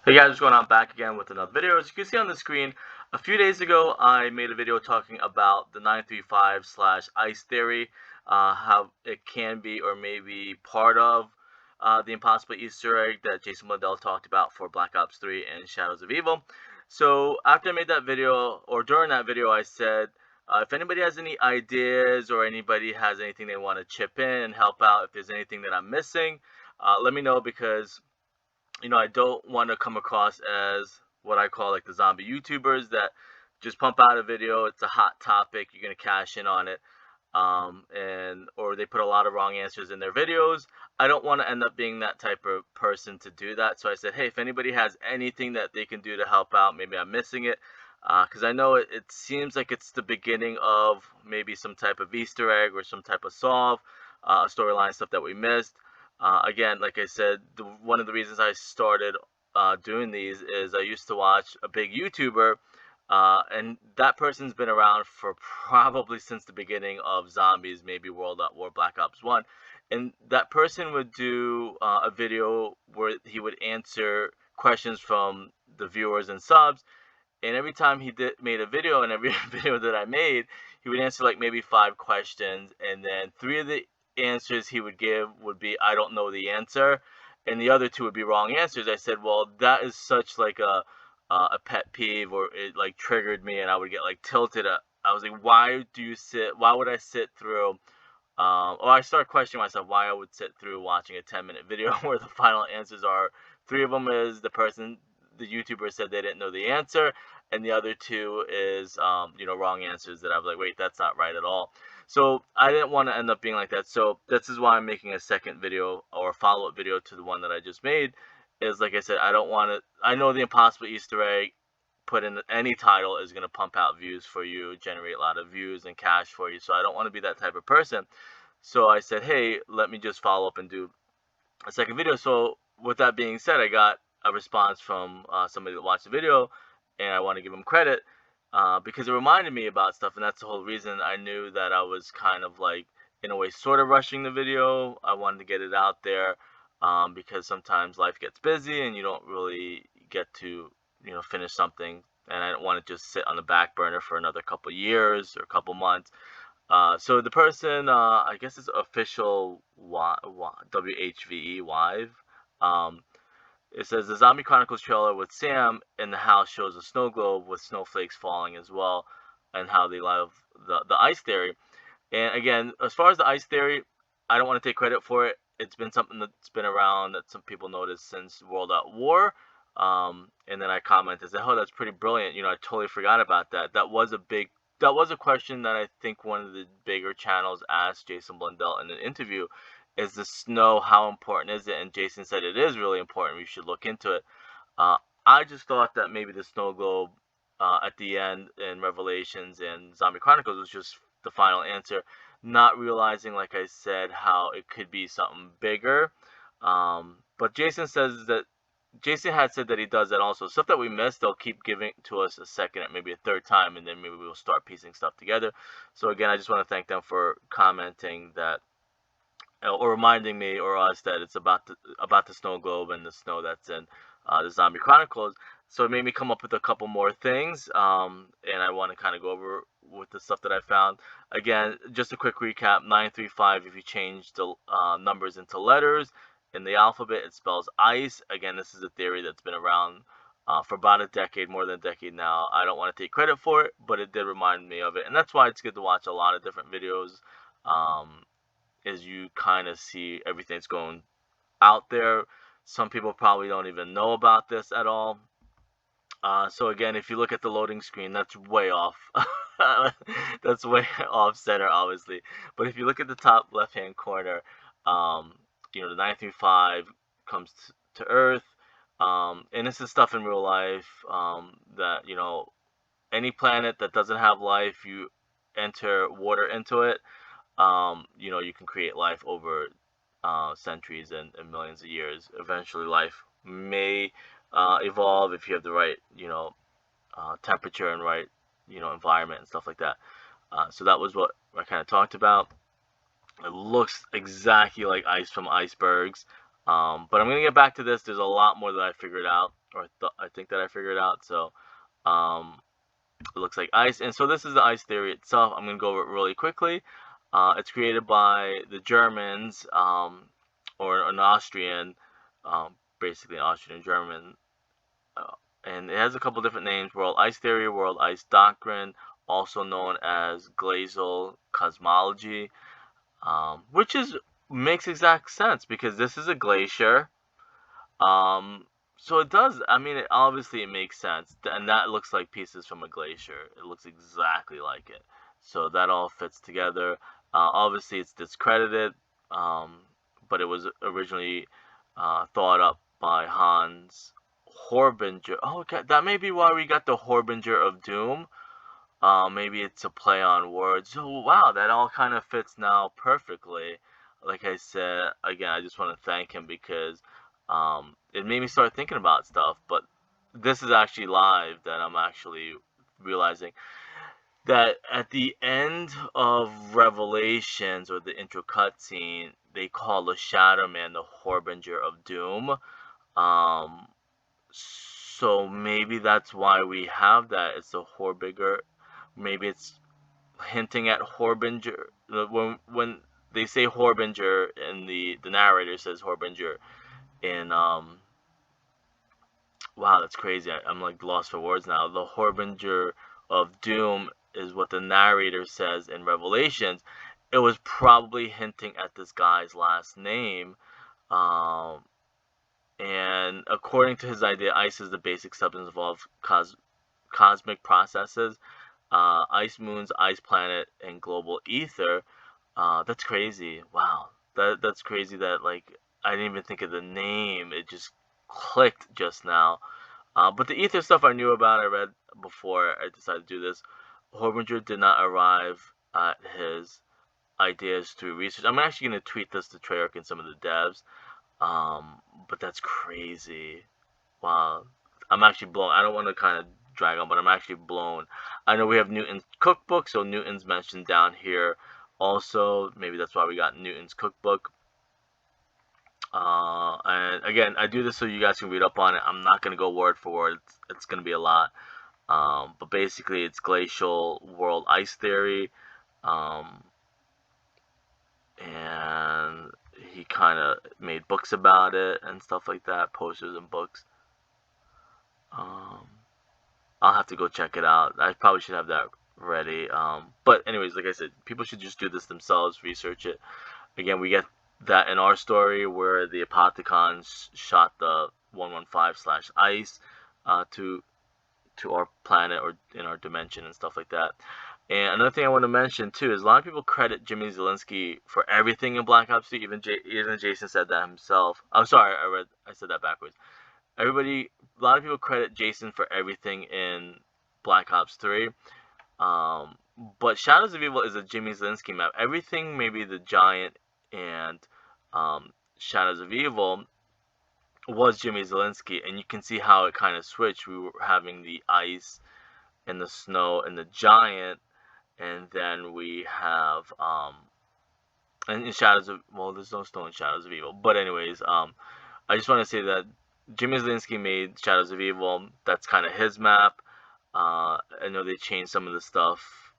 Hey guys, what's going on? Back again with another video. As you can see on the screen, a few days ago I made a video talking about the 935/ice theory, how it can be or maybe part of the impossible Easter egg that Jason Blundell talked about for Black Ops 3 and Shadows of Evil. So after I made that video, or during that video, I said, if anybody has any ideas or anybody has anything they want to chip in and help out, if there's anything that I'm missing, let me know, because I don't want to come across as what I call like the zombie YouTubers that just pump out a video. It's a hot topic. You're gonna cash in on it, or they put a lot of wrong answers in their videos. I don't want to end up being that type of person to do that. So I said, hey, if anybody has anything that they can do to help out, maybe I'm missing it, because I know it seems like it's the beginning of maybe some type of Easter egg or some type of solve, storyline stuff that we missed. Again, like I said, one of the reasons I started doing these is I used to watch a big YouTuber, and that person's been around for probably since the beginning of zombies, maybe World at War Black Ops 1. And that person would do a video where he would answer questions from the viewers and subs. And every time he made a video, and every video that I made, he would answer like maybe 5 questions, and then 3 of the answers he would give would be I don't know the answer, and the other 2 would be wrong answers. I said, well, that is such like a pet peeve, or it like triggered me, and I would get like tilted. I was like, why would I sit through, or I started questioning myself why I would sit through watching a 10-minute video where the final answers are 3 of them is the YouTuber said they didn't know the answer, and the other 2 is wrong answers that I was like, wait, that's not right at all. So I didn't want to end up being like that. So this is why I'm making a second video, or a follow-up video to the one that I just made. Is, like I said, I don't want to. I know the impossible Easter egg put in any title is going to pump out views for you, generate a lot of views and cash for you. So I don't want to be that type of person. So I said, hey, let me just follow up and do a second video. So with that being said, I got a response from somebody that watched the video, and I want to give them credit, because it reminded me about stuff, and that's the whole reason I knew that I was kind of like, in a way, sort of rushing the video. I wanted to get it out there, because sometimes life gets busy and you don't really get to finish something, and I don't want to just sit on the back burner for another couple years or a couple months. So the person, I guess it's official WHVE Wive. It says the Zombie Chronicles trailer with Sam in the house shows a snow globe with snowflakes falling as well, and how they love the ice theory. And again, as far as the ice theory, I don't want to take credit for it. It's been something that's been around that some people noticed since World at War. And then I commented, oh, that's pretty brilliant. I totally forgot about that. That was a question that I think one of the bigger channels asked Jason Blundell in an interview. Is the snow, how important is it? And Jason said it is really important. We should look into it. I just thought that maybe the snow globe at the end in Revelations and Zombie Chronicles was just the final answer, not realizing, like I said, how it could be something bigger. But Jason had said that he does that also. Stuff that we missed, they'll keep giving to us a second, maybe a third time, and then maybe we'll start piecing stuff together. So again, I just want to thank them for commenting that, or reminding me or us that it's about the snow globe and the snow that's in the Zombie Chronicles. So it made me come up with a couple more things, and I want to kind of go over with the stuff that I found. Again, just a quick recap: 935. If you change the numbers into letters in the alphabet, it spells ice. Again, this is a theory that's been around for about a decade, more than a decade now. I don't want to take credit for it, but it did remind me of it, and that's why it's good to watch a lot of different videos. As you kind of see everything that's going out there. Some people probably don't even know about this at all. So again, if you look at the loading screen, that's way off. That's way off center, obviously. But if you look at the top left-hand corner, the 935 comes to Earth. And this is stuff in real life, that, any planet that doesn't have life, you enter water into it. You can create life over centuries and millions of years. Eventually, life may evolve if you have the right, temperature and right, environment and stuff like that. So that was what I kind of talked about. It looks exactly like ice from icebergs. But I'm going to get back to this. There's a lot more that I figured out. or I think that I figured out. So um, it looks like ice, and so this is the ice theory itself. I'm gonna go over it really quickly. It's created by the Germans, or an Austrian, basically Austrian German, uh, and it has a couple different names: World Ice Theory, World Ice Doctrine, also known as glacial cosmology, which is makes exact sense because this is a glacier. Um, so it does. I mean, obviously it makes sense, and that looks like pieces from a glacier. It looks exactly like it. So that all fits together. Obviously, it's discredited, um, but it was originally thought up by Hans Horbinger. Oh, okay, that may be why we got the Horbinger of Doom. Maybe it's a play on words. So wow, that all kind of fits now perfectly. Like I said, again, I just want to thank him because it made me start thinking about stuff. But this is actually live that I'm actually realizing that at the end of Revelations, or the intro cutscene, they call the Shadow Man the Harbinger of Doom. Um, so maybe that's why we have that. It's a Harbinger. Maybe it's hinting at Harbinger. When they say Harbinger, and the narrator says Harbinger in wow, that's crazy. I'm like lost for words now. The Harbinger of Doom is what the narrator says in Revelations. It was probably hinting at this guy's last name. Um, and according to his idea, ice is the basic substance of all cosmic processes. Ice moons, ice planet, and global ether. That's crazy. Wow, that's crazy. That like I didn't even think of the name. It just clicked just now. But the ether stuff I knew about. I read before I decided to do this. Horbinger did not arrive at his ideas through research. I'm actually going to tweet this to Treyarch and some of the devs. But that's crazy. Wow. I'm actually blown. I don't want to kind of drag on, but I'm actually blown. I know we have Newton's cookbook, so Newton's mentioned down here also. Maybe that's why we got Newton's cookbook. And again, I do this so you guys can read up on it. I'm not going to go word for word. It's going to be a lot. But basically, it's glacial world ice theory. And he kind of made books about it and stuff like that, posters and books. I'll have to go check it out. I probably should have that ready. But anyways, like I said, people should just do this themselves, research it. Again, we get that in our story where the Apothicons shot the 115/ice to our planet or in our dimension and stuff like that. And another thing I want to mention too is a lot of people credit Jimmy Zielinski for everything in Black Ops 3. Even Jason said that himself. I'm sorry, I said that backwards. A lot of people credit Jason for everything in Black Ops 3. But Shadows of Evil is a Jimmy Zielinski map. Everything, maybe the Giant and Shadows of Evil, was Jimmy Zielinski, and you can see how it kind of switched. We were having the ice and the snow and the Giant, and then we have and in Shadows of, well, there's no snow in Shadows of Evil, but anyways, I just want to say that Jimmy Zielinski made Shadows of Evil. That's kind of his map. I know they changed some of the stuff,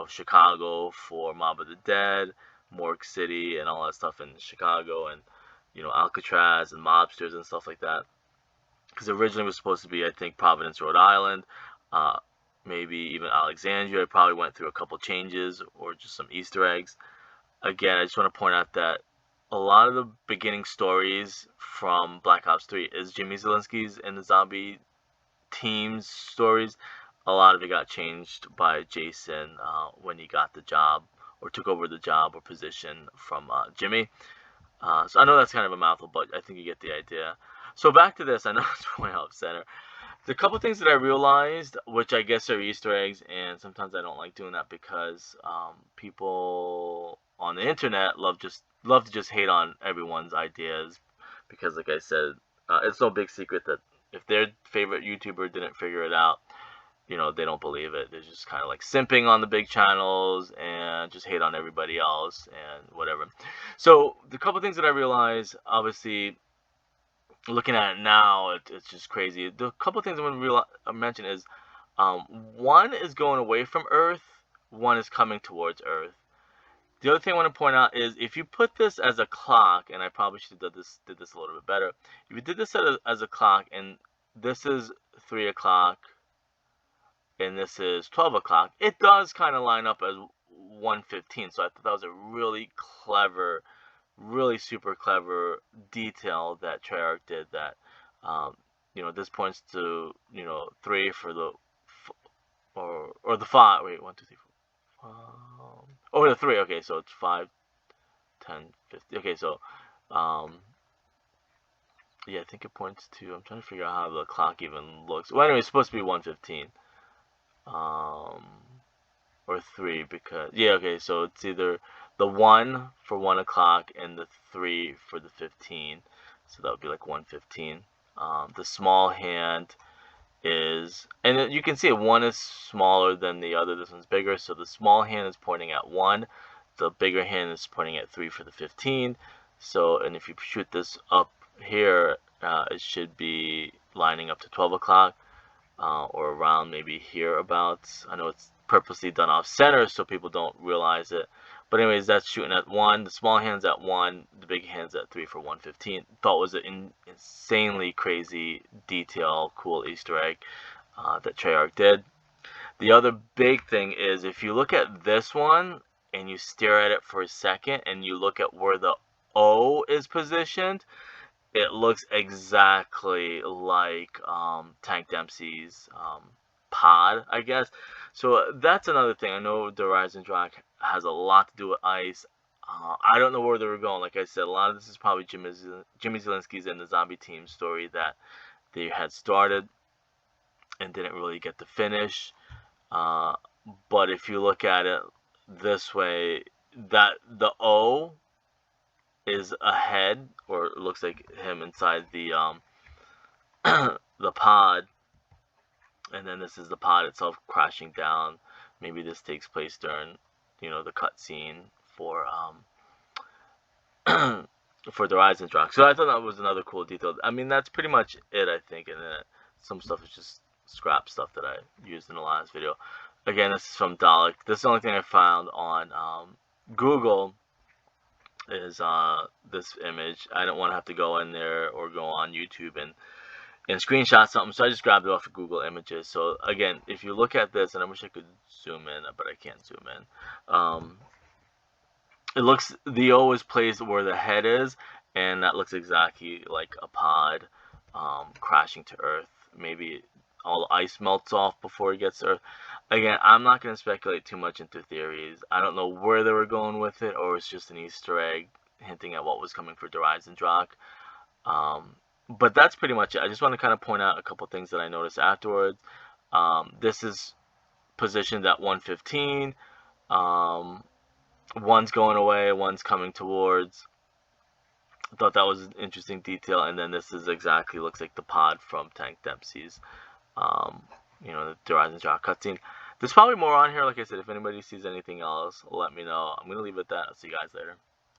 Chicago for Mob of the Dead, Morgue City, and all that stuff in Chicago, and Alcatraz and mobsters and stuff like that. Because originally it was supposed to be, I think, Providence, Rhode Island, maybe even Alexandria. It probably went through a couple changes or just some Easter eggs. Again, I just want to point out that a lot of the beginning stories from Black Ops 3 is Jimmy Zielinski's and the zombie team's stories. A lot of it got changed by Jason when he got the job or took over the job or position from Jimmy. So I know that's kind of a mouthful, but I think you get the idea. So back to this. I know it's way off center. There's a couple things that I realized, which I guess are Easter eggs, and sometimes I don't like doing that because people on the internet love to just hate on everyone's ideas. Because, like I said, it's no big secret that if their favorite YouTuber didn't figure it out, they don't believe it. They're just kind of like simping on the big channels and just hate on everybody else and whatever. So the couple things that I realized, obviously, looking at it now, it's just crazy. The couple things I'm going to mention is one is going away from Earth, one is coming towards Earth. The other thing I want to point out is if you put this as a clock, and I probably should have did this a little bit better. If you did this as a clock, and this is 3 o'clock, and this is 12 o'clock, it does kind of line up as 1:15. So I thought that was a really clever, really super clever detail that Treyarch did. That this points to 3 for the or the 5. Wait, 1, 2, 3, 4. Oh, the 3. Okay, so it's 5, 10, 50. Okay, so yeah, I think it points to. I'm trying to figure out how the clock even looks. Well, anyway, it's supposed to be 1:15. Or 3 because okay, so it's either the 1 for 1 o'clock and the 3 for the 15, so that would be like 1:15. The small hand is, and you can see one is smaller than the other. This one's bigger, so the small hand is pointing at 1, the bigger hand is pointing at 3 for the 15. So, and if you shoot this up here, it should be lining up to 12 o'clock. Or around maybe hereabouts. I know it's purposely done off center so people don't realize it. But anyways, that's shooting at 1. The small hand's at 1. The big hand's at 3 for 1:15. Thought was an insanely crazy detail, cool Easter egg that Treyarch did. The other big thing is if you look at this one and you stare at it for a second and you look at where the O is positioned, it looks exactly like Tank Dempsey's pod, I guess. So that's another thing. I know the Rise and Drag has a lot to do with ice. I don't know where they were going. Like I said, a lot of this is probably Jimmy Zielinski's and the Zombie Team story that they had started and didn't really get to finish. But if you look at it this way, that the O is ahead, or it looks like him inside the the pod, and then this is the pod itself crashing down. Maybe this takes place during the cutscene for for the Rise and Drag. So I thought that was another cool detail. I mean, that's pretty much it, I think, and then some stuff is just scrap stuff that I used in the last video. Again, this is from Dalek. This is the only thing I found on Google is this image. I don't want to have to go in there or go on YouTube and screenshot something, so I just grabbed it off of Google Images. So again, if you look at this, and I wish I could zoom in, but I can't zoom in. It looks, the O is placed where the head is, and that looks exactly like a pod crashing to Earth. Maybe all the ice melts off before it gets to Earth. Again, I'm not going to speculate too much into theories. I don't know where they were going with it, or it's just an Easter egg hinting at what was coming for Rise and Drag. But that's pretty much it. I just want to kind of point out a couple things that I noticed afterwards. This is positioned at 1:15. One's going away, one's coming towards. I thought that was an interesting detail. And then this is exactly, looks like the pod from Tank Dempsey's the Rise and Drag cutscene. There's probably more on here. Like I said, if anybody sees anything else, let me know. I'm going to leave it at that. I'll see you guys later.